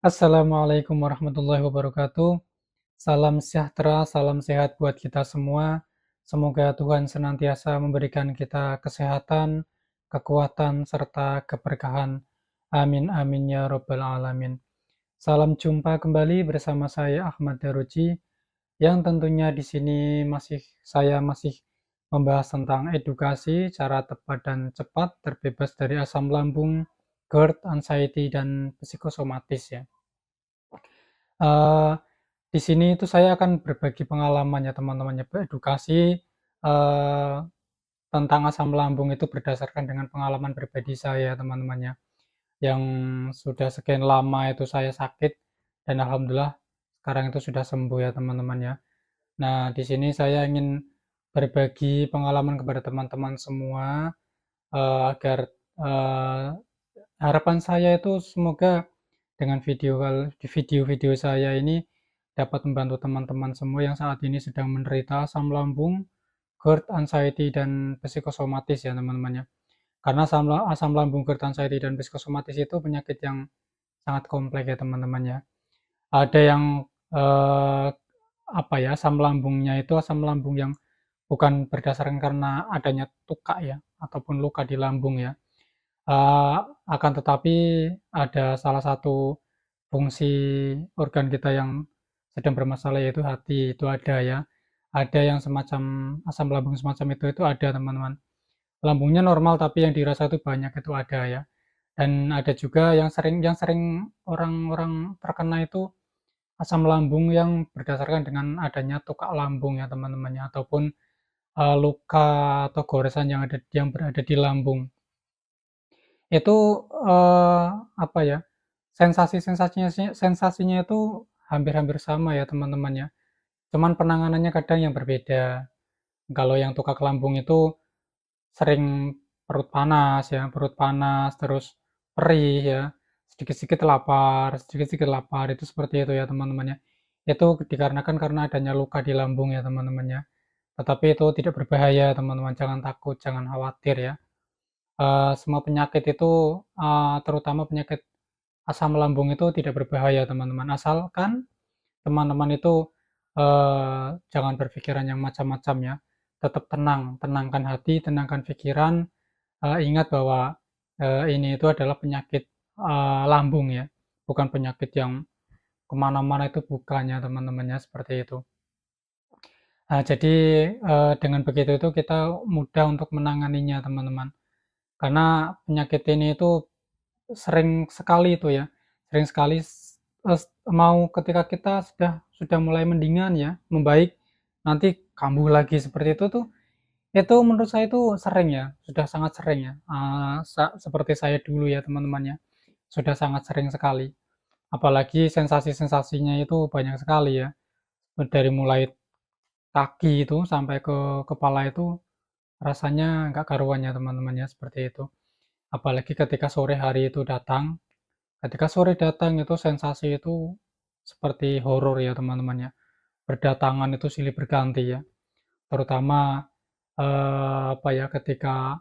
Assalamualaikum warahmatullahi wabarakatuh. Salam sejahtera, salam sehat buat kita semua. Semoga Tuhan senantiasa memberikan kita kesehatan, kekuatan, serta keberkahan. Amin amin ya robbal alamin. Salam jumpa kembali bersama saya Ahmad Daruji, yang tentunya di sini saya masih membahas tentang edukasi, cara tepat dan cepat terbebas dari asam lambung, GERD, anxiety, dan psikosomatis ya. Eh, di sini itu saya akan berbagi pengalaman ya teman-teman ya, edukasi eh, tentang asam lambung itu berdasarkan dengan pengalaman pribadi saya teman-teman ya, yang sudah sekian lama itu saya sakit dan alhamdulillah sekarang itu sudah sembuh ya teman-teman ya. Nah, di sini saya ingin berbagi pengalaman kepada teman-teman semua, agar eh, harapan saya itu semoga dengan video-video saya ini dapat membantu teman-teman semua yang saat ini sedang menderita asam lambung, GERD, anxiety, dan psikosomatis ya teman-teman ya. Karena asam lambung, GERD, anxiety, dan psikosomatis itu penyakit yang sangat kompleks ya teman-teman ya. Ada yang eh, apa ya, asam lambungnya itu asam lambung yang bukan berdasarkan karena adanya tuka ya ataupun luka di lambung ya. Eh, Akan tetapi ada salah satu fungsi organ kita yang sedang bermasalah yaitu hati, itu ada ya. Ada yang semacam asam lambung semacam itu ada teman-teman. Lambungnya normal tapi yang dirasa itu banyak, itu ada ya. Dan ada juga yang sering orang-orang terkena itu asam lambung yang berdasarkan dengan adanya tukak lambung ya teman-teman ya, ataupun luka atau goresan yang berada di lambung. Itu eh, apa ya? Sensasinya itu hampir-hampir sama ya teman-teman ya. Cuman penanganannya kadang yang berbeda. Kalau yang tukak lambung itu sering perut panas, terus perih ya, sedikit-sedikit lapar, itu seperti itu ya teman-teman ya. Itu dikarenakan karena adanya luka di lambung ya teman-teman ya. Tetapi itu tidak berbahaya teman-teman, jangan takut, jangan khawatir ya. Semua penyakit itu, terutama penyakit asam lambung itu tidak berbahaya teman-teman, asalkan teman-teman itu jangan berpikiran yang macam-macam ya, tetap tenang, tenangkan hati, tenangkan pikiran, ingat bahwa ini itu adalah penyakit lambung ya, bukan penyakit yang kemana-mana, itu bukannya teman-temannya seperti itu. Jadi dengan begitu itu kita mudah untuk menanganinya teman-teman, karena penyakit ini itu sering sekali itu ya, sering sekali mau ketika kita sudah mulai mendingan ya, membaik, nanti kambuh lagi seperti itu menurut saya itu sering ya, sudah sangat sering ya. Seperti saya dulu ya teman-teman ya, sudah sangat sering sekali. Apalagi sensasi-sensasinya itu banyak sekali ya, dari mulai kaki itu sampai ke kepala itu rasanya nggak karuan ya teman-teman ya, seperti itu. Apalagi ketika sore hari itu datang, ketika sore datang itu sensasi itu seperti horor ya teman-teman ya. Berdatangan itu silih berganti ya. Terutama apa ya, ketika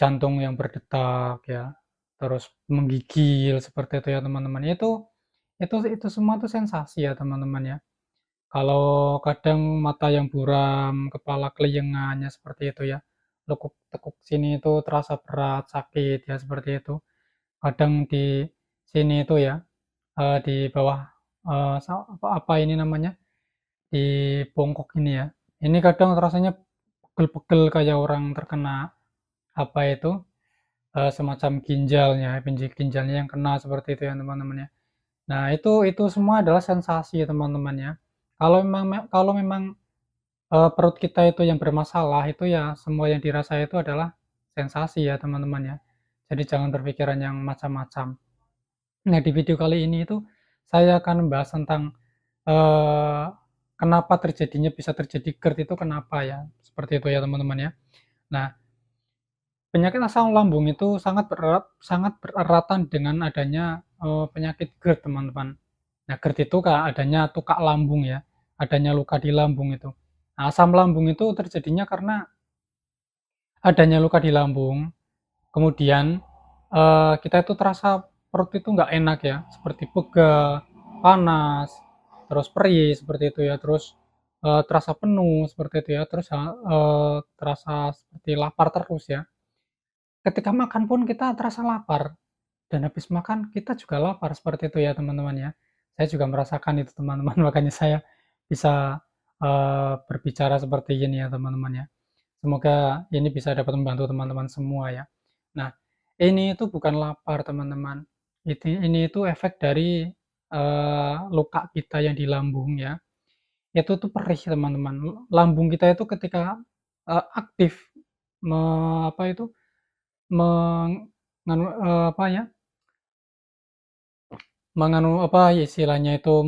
jantung yang berdetak ya, terus menggigil seperti itu ya teman-teman. Itu semua tuh sensasi ya teman-teman ya. Kalau kadang mata yang buram, kepala keliengannya seperti itu ya. Lekuk-tekuk sini itu terasa berat, sakit ya seperti itu. Kadang di sini itu ya, di bawah, apa ini namanya, di bongkok ini ya. Ini kadang rasanya pegel-pegel kayak orang terkena apa itu, semacam ginjalnya, ginjalnya yang kena seperti itu ya teman-teman ya. Nah, itu semua adalah sensasi ya teman-teman ya. Kalau memang perut kita itu yang bermasalah, itu ya semua yang dirasa itu adalah sensasi ya teman-teman ya. Jadi jangan berpikiran yang macam-macam. Nah, di video kali ini itu saya akan membahas tentang eh, kenapa bisa terjadi GERD itu kenapa ya. Seperti itu ya teman-teman ya. Nah, penyakit asam lambung itu sangat bereratan dengan adanya penyakit GERD teman-teman. Nah, GERD itu adanya tukak lambung ya, adanya luka di lambung itu. Nah, asam lambung itu terjadinya karena adanya luka di lambung, kemudian kita itu terasa perut itu nggak enak ya, seperti pegal, panas, terus perih seperti itu ya, terus terasa penuh seperti itu ya, terus terasa seperti lapar terus ya. Ketika makan pun kita terasa lapar, dan habis makan kita juga lapar seperti itu ya teman-teman ya. Saya juga merasakan itu teman-teman, makanya saya bisa berbicara seperti ini ya teman-teman ya. Semoga ini bisa dapat membantu teman-teman semua ya. Nah, ini itu bukan lapar teman-teman. Ini itu efek dari luka kita yang di lambung ya. Itu tuh perih teman-teman. Lambung kita itu ketika aktif apa itu apa ya, menganu apa istilahnya itu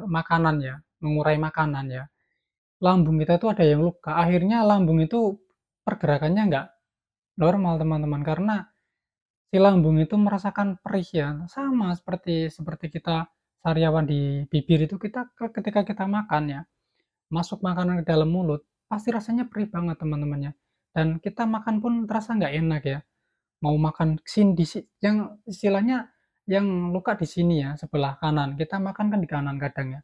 makanan ya, mengurai makanan ya. Lambung kita itu ada yang luka. Akhirnya lambung itu pergerakannya nggak normal teman-teman, karena si lambung itu merasakan perih ya. Sama seperti seperti kita sariawan di bibir itu, kita ketika kita makan ya, masuk makanan ke dalam mulut, pasti rasanya perih banget teman-temannya. Dan kita makan pun terasa nggak enak ya. Mau makan sini yang istilahnya yang luka di sini ya, sebelah kanan. Kita makan kan di kanan kadang ya.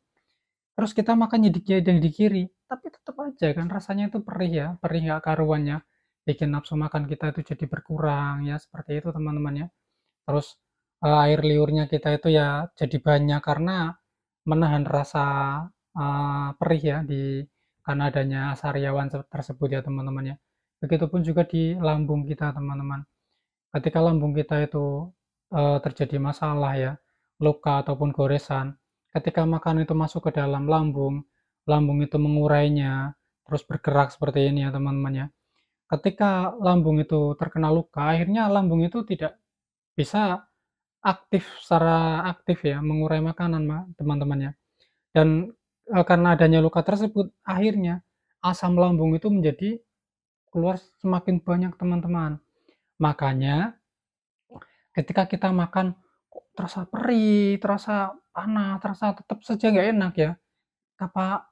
Terus kita makannya di kiri, tapi tetap aja kan rasanya itu perih ya, perih nggak karuannya. Bikin nafsu makan kita itu jadi berkurang ya, seperti itu teman-teman ya. Terus air liurnya kita itu ya jadi banyak karena menahan rasa perih ya karena adanya sariawan tersebut ya teman-teman ya. Begitupun juga di lambung kita teman-teman. Ketika lambung kita itu terjadi masalah ya, luka ataupun goresan, ketika makanan itu masuk ke dalam lambung, lambung itu mengurainya, terus bergerak seperti ini ya teman-teman ya. Ketika lambung itu terkena luka, akhirnya lambung itu tidak bisa secara aktif ya, mengurai makanan teman-teman ya. Dan karena adanya luka tersebut, akhirnya asam lambung itu menjadi keluar semakin banyak teman-teman. Makanya ketika kita makan kok terasa perih, terasa panas, terasa tetap saja nggak enak ya. Apa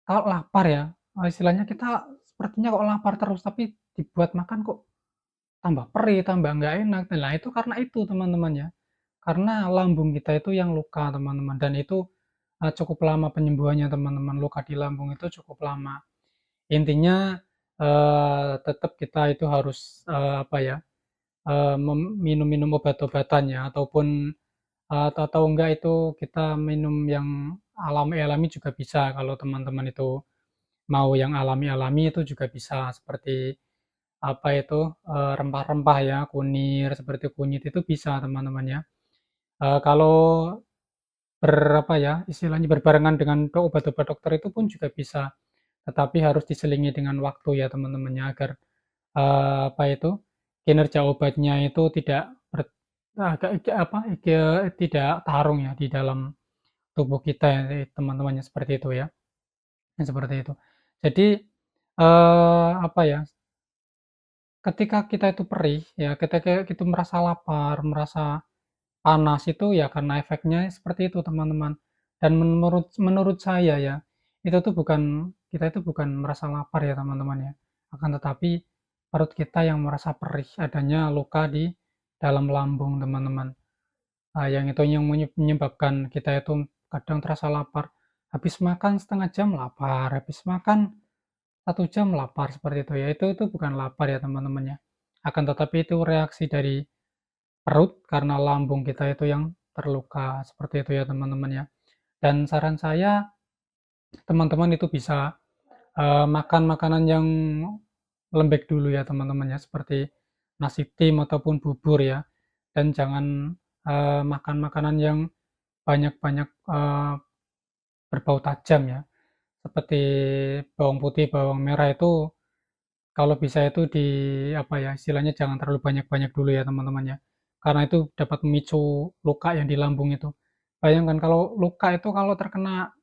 kalau lapar ya, istilahnya kita sepertinya kok lapar terus, tapi dibuat makan kok tambah perih, tambah nggak enak. Nah, itu karena itu teman-teman ya. Karena lambung kita itu yang luka teman-teman, dan itu cukup lama penyembuhannya teman-teman. Luka di lambung itu cukup lama. Intinya tetap kita itu harus apa ya, minum-minum obat-obatan ya, ataupun atau enggak itu kita minum yang alami-alami juga bisa, kalau teman-teman itu mau yang alami-alami itu juga bisa, seperti apa itu rempah-rempah ya, kunir, seperti kunyit itu bisa teman-teman ya. Kalau berapa ya istilahnya berbarengan dengan obat-obat dokter itu pun juga bisa, tetapi harus diselingi dengan waktu ya teman-temannya, agar apa itu, kinerja obatnya itu tidak agak apa, tidak tarung ya di dalam tubuh kita ya teman-temannya, seperti itu ya. Seperti itu. Jadi apa ya, ketika kita itu perih ya, ketika kita merasa lapar, merasa panas itu ya karena efeknya seperti itu teman-teman. Dan menurut menurut saya ya, itu tuh bukan kita itu bukan merasa lapar ya teman-teman ya. Akan tetapi perut kita yang merasa perih, adanya luka di dalam lambung teman-teman. Yang itu yang menyebabkan kita itu kadang terasa lapar. Habis makan setengah jam lapar, habis makan 1 jam lapar seperti itu ya. Itu bukan lapar ya teman-teman ya. Akan tetapi itu reaksi dari perut karena lambung kita itu yang terluka seperti itu ya teman-teman ya. Dan saran saya teman-teman itu bisa makan makanan yang lembek dulu ya teman-teman ya, seperti nasi tim ataupun bubur ya. Dan jangan makan makanan yang banyak-banyak berbau tajam ya, seperti bawang putih, bawang merah itu kalau bisa itu di apa ya, istilahnya jangan terlalu banyak-banyak dulu ya teman-teman ya. Karena itu dapat memicu luka yang di lambung itu. Bayangkan kalau luka itu kalau terkena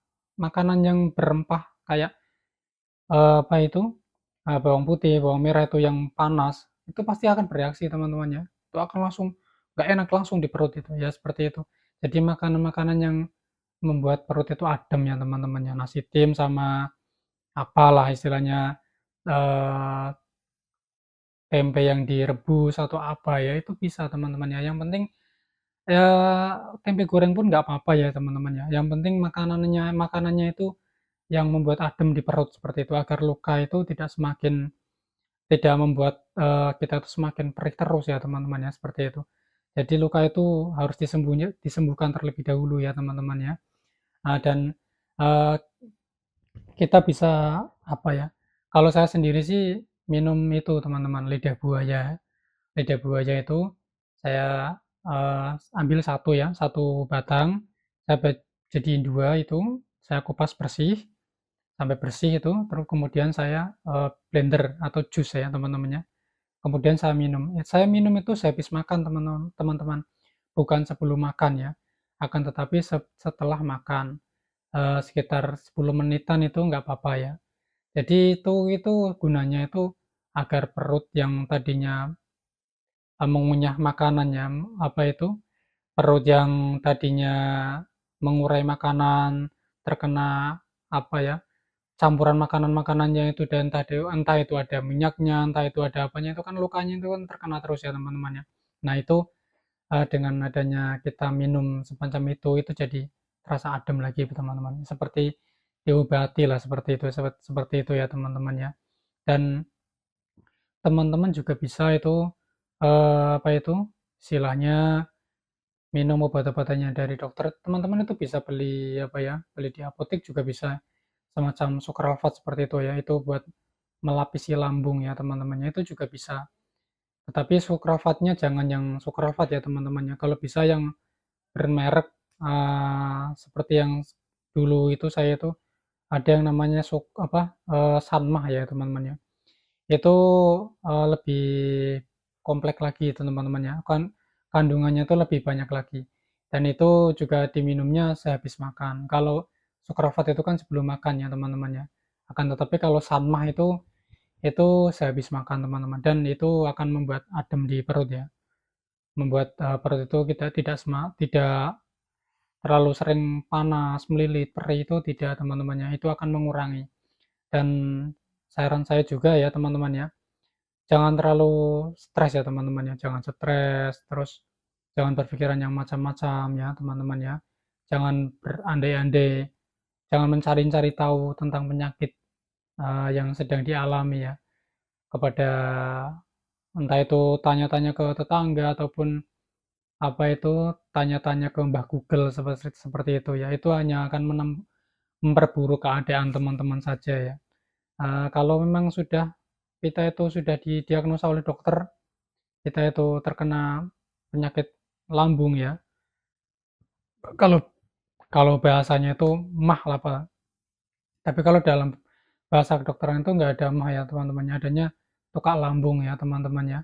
makanan yang berempah kayak apa itu, bawang putih, bawang merah itu yang panas, itu pasti akan bereaksi teman-teman ya. Itu akan langsung nggak enak langsung di perut itu ya, seperti itu. Jadi makanan-makanan yang membuat perut itu adem ya teman-teman ya. Nasi tim sama apalah istilahnya, eh, tempe yang direbus atau apa ya, itu bisa teman-teman ya. Yang penting Ya, tempe goreng pun nggak apa-apa ya teman-teman ya, yang penting makanannya itu yang membuat adem di perut seperti itu, agar luka itu tidak membuat, kita itu semakin perih terus ya teman-teman ya, seperti itu. Jadi luka itu harus disembuhkan terlebih dahulu ya teman-teman ya. Dan, eee, kita bisa apa ya, kalau saya sendiri sih minum itu teman-teman, lidah buaya. Lidah buaya itu saya, ambil satu ya, satu batang, saya jadiin 2 itu, saya kupas bersih, sampai bersih itu, terus kemudian saya, blender atau jus ya teman-teman ya. Kemudian saya minum. Ya, saya minum itu sehabis makan teman-teman, bukan sebelum makan ya. Akan tetapi setelah makan, sekitar 10 menitan itu nggak apa-apa ya. Jadi itu gunanya itu agar perut yang tadinya, mengunyah makanannya, apa itu, perut yang tadinya mengurai makanan, terkena apa ya, campuran makanan-makanannya itu, dan entah itu ada minyaknya, entah itu ada apanya, itu kan lukanya itu kan terkena terus ya teman-teman ya. Nah itu, dengan adanya kita minum semacam itu jadi terasa adem lagi teman-teman. Seperti diobati lah, seperti itu, seperti itu ya teman-teman ya. Dan teman-teman juga bisa itu, apa itu, istilahnya minum obat-obatannya dari dokter. Teman-teman itu bisa beli apa ya, beli di apotek juga bisa, semacam sukralfat seperti itu ya, itu buat melapisi lambung ya teman-temannya, itu juga bisa. Tetapi sukralfatnya jangan yang sukralfat ya teman-temannya, kalau bisa yang bermerek, seperti yang dulu itu saya itu ada yang namanya Sanmah ya teman-teman ya. Itu, lebih kompleks lagi itu teman-teman ya, kan kandungannya itu lebih banyak lagi, dan itu juga diminumnya sehabis makan. Kalau Sukrafat itu kan sebelum makan ya teman-teman ya. Akan tetapi kalau Sanmah itu sehabis makan teman-teman, dan itu akan membuat adem di perut ya, membuat, perut itu kita tidak terlalu sering panas, melilit, perih, itu tidak teman-teman ya, itu akan mengurangi. Dan saran saya juga ya teman-teman ya, jangan terlalu stres ya teman-teman ya, jangan stres, terus jangan berpikiran yang macam-macam ya teman-teman ya. Jangan berandai-andai, jangan mencari-cari tahu tentang penyakit, yang sedang dialami ya, kepada entah itu tanya-tanya ke tetangga, ataupun apa itu, tanya-tanya ke Mbah Google, seperti seperti itu ya. Itu hanya akan memperburuk keadaan teman-teman saja ya. Kalau memang kita itu sudah didiagnosa oleh dokter, kita itu terkena penyakit lambung ya. Kalau kalau bahasanya itu mah lah Pak. Tapi kalau dalam bahasa kedokteran itu nggak ada mah ya teman-teman, adanya luka lambung ya teman-teman ya.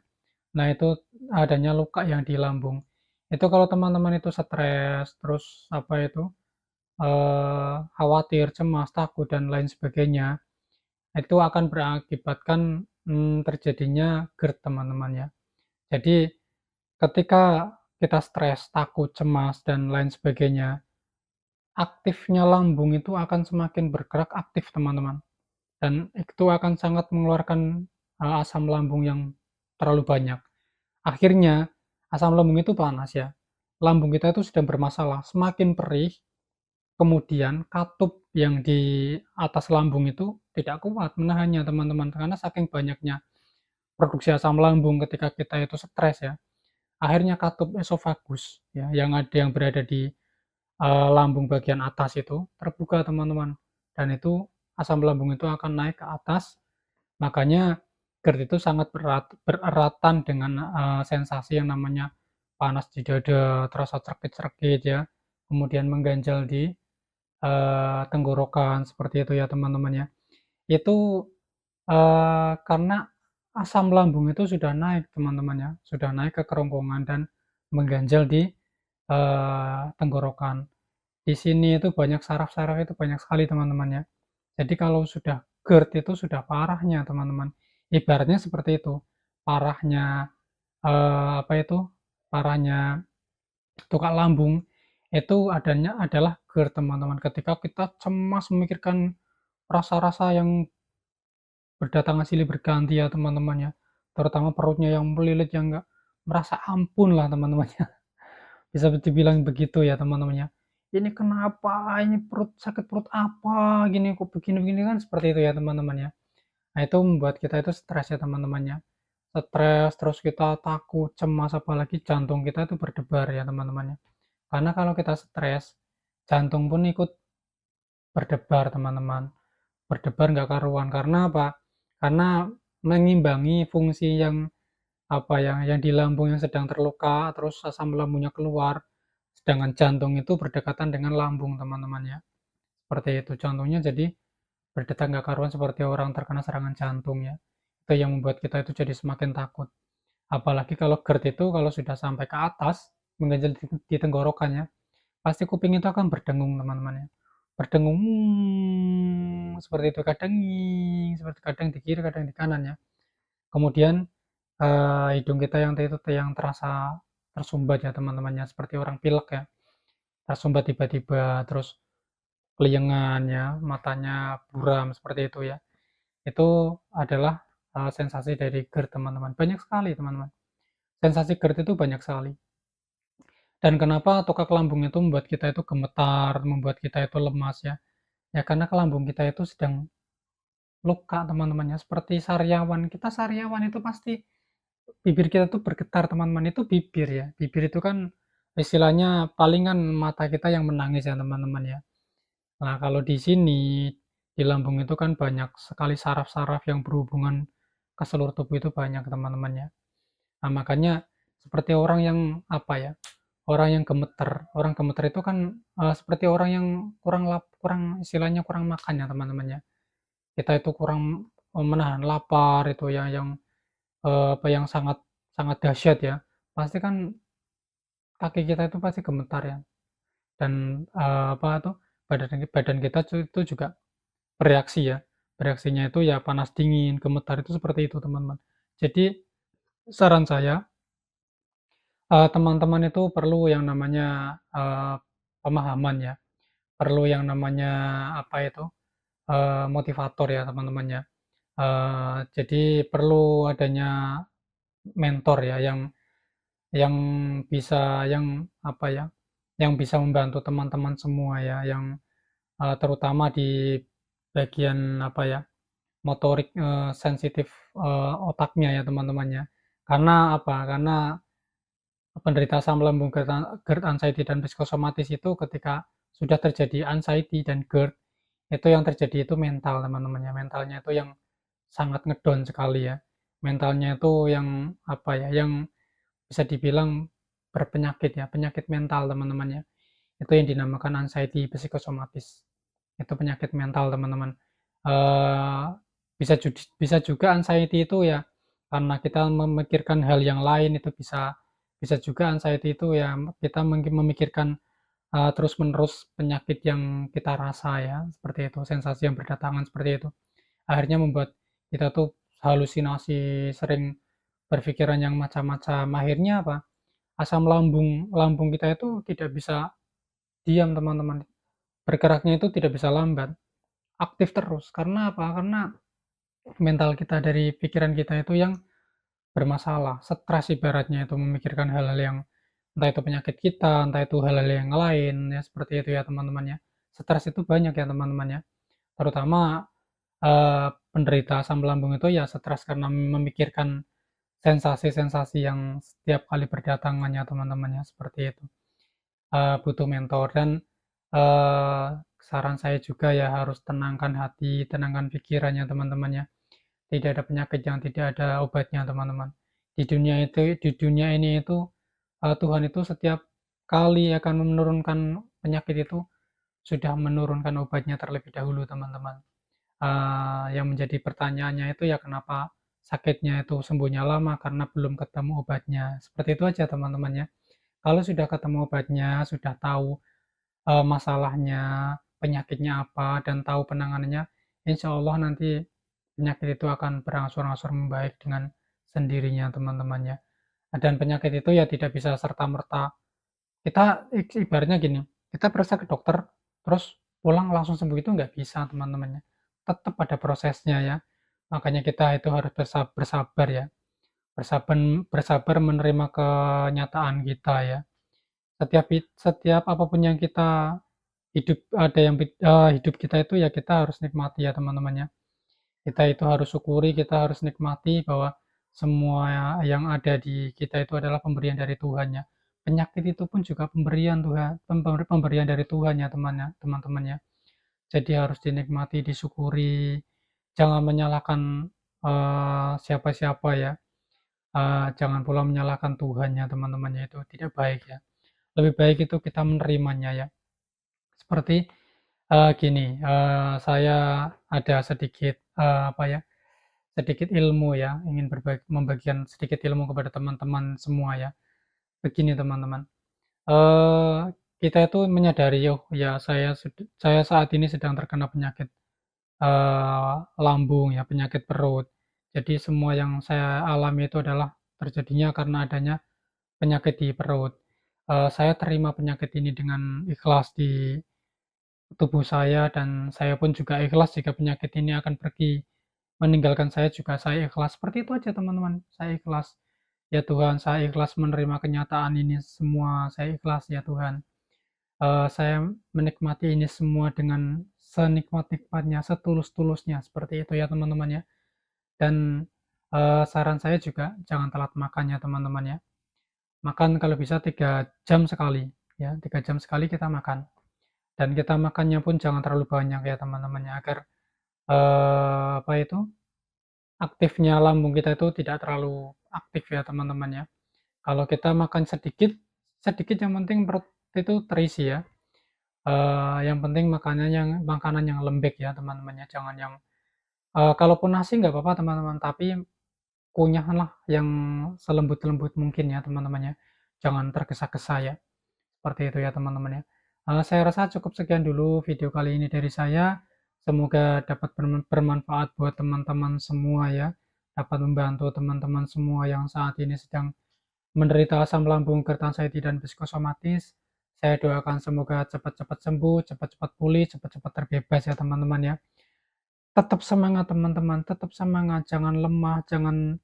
Nah itu adanya luka yang di lambung. Itu kalau teman-teman itu stres, terus apa itu, khawatir, cemas, takut, dan lain sebagainya, itu akan berakibatkan, terjadinya GERD teman-teman ya. Jadi ketika kita stres, takut, cemas, dan lain sebagainya, aktifnya lambung itu akan semakin bergerak aktif teman-teman. Dan itu akan sangat mengeluarkan, asam lambung yang terlalu banyak. Akhirnya asam lambung itu panas ya. Lambung kita itu sedang bermasalah, semakin perih, kemudian katup yang di atas lambung itu tidak kuat menahannya teman-teman, karena saking banyaknya produksi asam lambung ketika kita itu stres ya. Akhirnya katup esofagus ya, yang berada di, lambung bagian atas itu terbuka teman-teman, dan itu asam lambung itu akan naik ke atas. Makanya GERD itu sangat bereratan dengan, sensasi yang namanya panas di dada, terasa cerkit-cerkit ya, kemudian mengganjal di, tenggorokan, seperti itu ya teman-teman ya. Itu, karena asam lambung itu sudah naik teman-teman ya, sudah naik ke kerongkongan dan mengganjal di, tenggorokan. Di sini itu banyak saraf-saraf, itu banyak sekali teman-teman ya. Jadi kalau sudah GERD itu sudah parahnya teman-teman. Ibaratnya seperti itu. Parahnya, apa itu, parahnya tukak lambung itu adanya adalah GERD teman-teman. Ketika kita cemas memikirkan rasa-rasa yang berdatangan silih berganti ya teman-teman ya. Terutama perutnya yang melilit, yang enggak merasa ampun lah teman-teman ya. bisa dibilang begitu ya teman-teman ya. Ini kenapa? Ini sakit perut apa? Gini kok begini-begini kan seperti itu ya teman-teman ya. Nah, itu membuat kita itu stres ya teman-teman ya. Stres, terus kita takut, cemas, apalagi jantung kita itu berdebar ya teman-teman ya. Karena kalau kita stres, jantung pun ikut berdebar teman-teman. Berdebar nggak karuan. Karena apa? Karena mengimbangi fungsi yang apa yang di lambung yang sedang terluka, terus asam lambungnya keluar, sedangkan jantung itu berdekatan dengan lambung teman-teman ya. Seperti itu, jantungnya jadi berdetak nggak karuan seperti orang terkena serangan jantung ya. Itu yang membuat kita itu jadi semakin takut. Apalagi kalau GERD itu kalau sudah sampai ke atas, mengganjal di tenggorokannya, pasti kuping itu akan berdengung teman-teman ya. Berdengung seperti itu, kadang seperti kadang di kiri, kadang di kanan ya. Kemudian hidung kita yang itu yang terasa tersumbat ya teman-temannya, seperti orang pilek ya, tersumbat tiba-tiba, terus keliengan ya, matanya buram seperti itu ya. Itu adalah sensasi dari GERD teman-teman. Banyak sekali teman-teman. Sensasi GERD itu banyak sekali. Dan kenapa tokak lambung itu membuat kita itu gemetar, membuat kita itu lemas ya? Ya karena ke lambung kita itu sedang luka teman-temannya. Seperti sariawan. Kita sariawan itu pasti bibir kita tuh bergetar teman-teman. Itu bibir ya. Bibir itu kan istilahnya palingan mata kita yang menangis ya teman-teman ya. Nah kalau di sini di lambung itu kan banyak sekali saraf-saraf yang berhubungan ke seluruh tubuh itu banyak teman-teman ya. Nah makanya seperti orang yang apa ya, orang yang gemeter. Orang gemeter itu kan seperti orang yang kurang istilahnya kurang makan ya teman-teman ya. Kita itu kurang menahan lapar itu ya yang apa yang sangat sangat dahsyat ya. Pasti kan kaki kita itu pasti gemetar ya. Dan apa tuh badan badan kita itu juga bereaksi ya. Bereaksinya itu ya panas dingin, gemetar itu seperti itu teman-teman. Jadi saran saya teman-teman itu perlu yang namanya pemahaman ya, perlu yang namanya apa itu motivator ya teman-teman ya. Jadi perlu adanya mentor ya yang bisa yang apa ya, yang bisa membantu teman-teman semua ya, yang terutama di bagian apa ya, motorik sensitif otaknya ya teman-teman ya. Karena apa? Karena penderita asam lambung GERD, anxiety, dan psikosomatis itu ketika sudah terjadi anxiety dan GERD, itu yang terjadi itu mental teman-teman ya. Mentalnya itu yang sangat ngedon sekali ya. Mentalnya itu yang apa ya, yang bisa dibilang berpenyakit ya, penyakit mental teman-teman ya. Itu yang dinamakan anxiety psikosomatis. Itu penyakit mental teman-teman. Eh, bisa juga anxiety itu ya karena kita memikirkan hal yang lain, itu bisa bisa juga anxiety itu ya kita memikirkan terus-menerus penyakit yang kita rasa ya, seperti itu, sensasi yang berdatangan seperti itu. Akhirnya membuat kita tuh halusinasi, sering berpikiran yang macam-macam. Akhirnya apa? Asam lambung lambung kita itu tidak bisa diam, teman-teman. Bergeraknya itu tidak bisa lambat, aktif terus. Karena apa? Karena mental kita dari pikiran kita itu yang bermasalah, stres ibaratnya itu memikirkan hal-hal yang entah itu penyakit kita, entah itu hal-hal yang lain ya, seperti itu ya teman-teman ya. Stres itu banyak ya teman-teman ya. Terutama penderita asam lambung itu ya stres karena memikirkan sensasi-sensasi yang setiap kali berdatangan ya teman-teman ya, seperti itu. Butuh mentor dan uh, saran saya juga ya harus tenangkan hati, tenangkan pikirannya teman-teman ya. Tidak ada penyakit yang tidak ada obatnya teman-teman. Di dunia ini itu Tuhan itu setiap kali akan menurunkan penyakit itu sudah menurunkan obatnya terlebih dahulu teman-teman. Yang menjadi pertanyaannya itu ya kenapa sakitnya itu sembuhnya lama, karena belum ketemu obatnya. Seperti itu aja teman-teman ya. Kalau sudah ketemu obatnya, sudah tahu masalahnya, penyakitnya apa, dan tahu penanganannya, insya Allah nanti penyakit itu akan berangsur-angsur membaik dengan sendirinya teman-temannya. Dan penyakit itu ya tidak bisa serta-merta. Kita ibaratnya gini, kita periksa ke dokter, terus pulang langsung sembuh itu nggak bisa teman-temannya. Tetap ada prosesnya ya. Makanya kita itu harus bersabar ya. Bersabar, bersabar menerima kenyataan kita ya. Setiap apapun yang kita hidup kita itu ya kita harus nikmati ya teman-teman ya. Kita itu harus syukuri, kita harus nikmati bahwa semua yang ada di kita itu adalah pemberian dari Tuhan ya. Penyakit itu pun juga pemberian Tuhan, pemberian dari Tuhan ya teman-teman ya. Jadi harus dinikmati, disyukuri, jangan menyalahkan siapa-siapa ya. Jangan pula menyalahkan Tuhan ya teman-temannya, itu tidak baik ya. Lebih baik itu kita menerimanya ya. Seperti gini, saya ada sedikit apa ya, sedikit ilmu ya, ingin membagikan sedikit ilmu kepada teman-teman semua ya. Begini teman-teman, eh kita itu menyadari, oh ya saya saat ini sedang terkena penyakit lambung ya, penyakit perut. Jadi semua yang saya alami itu adalah terjadinya karena adanya penyakit di perut. Saya terima penyakit ini dengan ikhlas di tubuh saya, dan saya pun juga ikhlas jika penyakit ini akan pergi meninggalkan saya, juga saya ikhlas. Seperti itu aja teman-teman, saya ikhlas. Ya Tuhan, saya ikhlas menerima kenyataan ini semua, saya ikhlas ya Tuhan. Saya menikmati ini semua dengan senikmat-nikmatnya, setulus-tulusnya, seperti itu ya teman-teman ya. Dan saran saya juga jangan telat makan ya teman-teman ya. Makan kalau bisa 3 jam sekali ya, 3 jam sekali kita makan. Dan kita makannya pun jangan terlalu banyak ya teman-teman ya, agar apa itu, aktifnya lambung kita itu tidak terlalu aktif ya teman-teman ya. Kalau kita makan sedikit, sedikit yang penting perut itu terisi ya. Yang penting makanan yang lembek ya teman-teman ya, jangan yang kalaupun nasi nggak apa-apa teman-teman, tapi kunyahlah yang selembut-lembut mungkin ya teman-teman ya. Jangan tergesa-gesa ya. Seperti itu ya teman-teman ya. Saya rasa cukup sekian dulu video kali ini dari saya. Semoga dapat bermanfaat buat teman-teman semua ya. Dapat membantu teman-teman semua yang saat ini sedang menderita asam lambung, gerd-anxiety, dan psikosomatis. Saya doakan semoga cepat-cepat sembuh, cepat-cepat pulih, cepat-cepat terbebas ya teman-teman ya. Tetap semangat teman-teman, tetap semangat, jangan lemah, jangan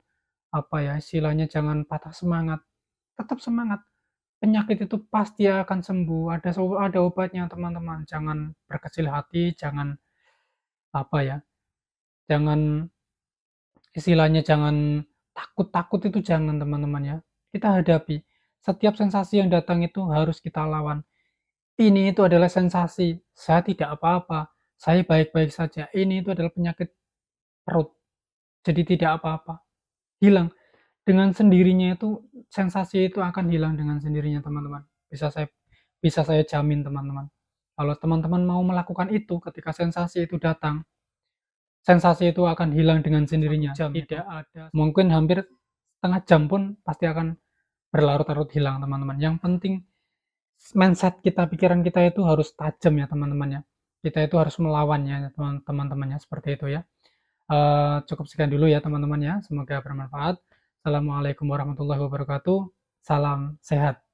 apa ya istilahnya, jangan patah semangat. Tetap semangat. Penyakit itu pasti akan sembuh, ada obatnya teman-teman. Jangan berkecil hati, jangan apa ya, jangan istilahnya jangan takut-takut, itu jangan teman-teman ya. Kita hadapi. Setiap sensasi yang datang itu harus kita lawan. Ini itu adalah sensasi, saya tidak apa-apa, saya baik-baik saja. Ini itu adalah penyakit perut, jadi tidak apa-apa. Hilang. Dengan sendirinya itu, sensasi itu akan hilang dengan sendirinya teman-teman. Bisa saya jamin teman-teman. Kalau teman-teman mau melakukan itu, ketika sensasi itu datang, sensasi itu akan hilang dengan sendirinya. Tidak ada, mungkin hampir setengah jam pun pasti akan berlarut-larut hilang teman-teman. Yang penting mindset kita, pikiran kita itu harus tajam ya teman-teman ya. Kita itu harus melawannya teman-teman ya, seperti itu ya. Cukup sekian dulu ya teman-teman ya, semoga bermanfaat. Assalamualaikum warahmatullahi wabarakatuh, salam sehat.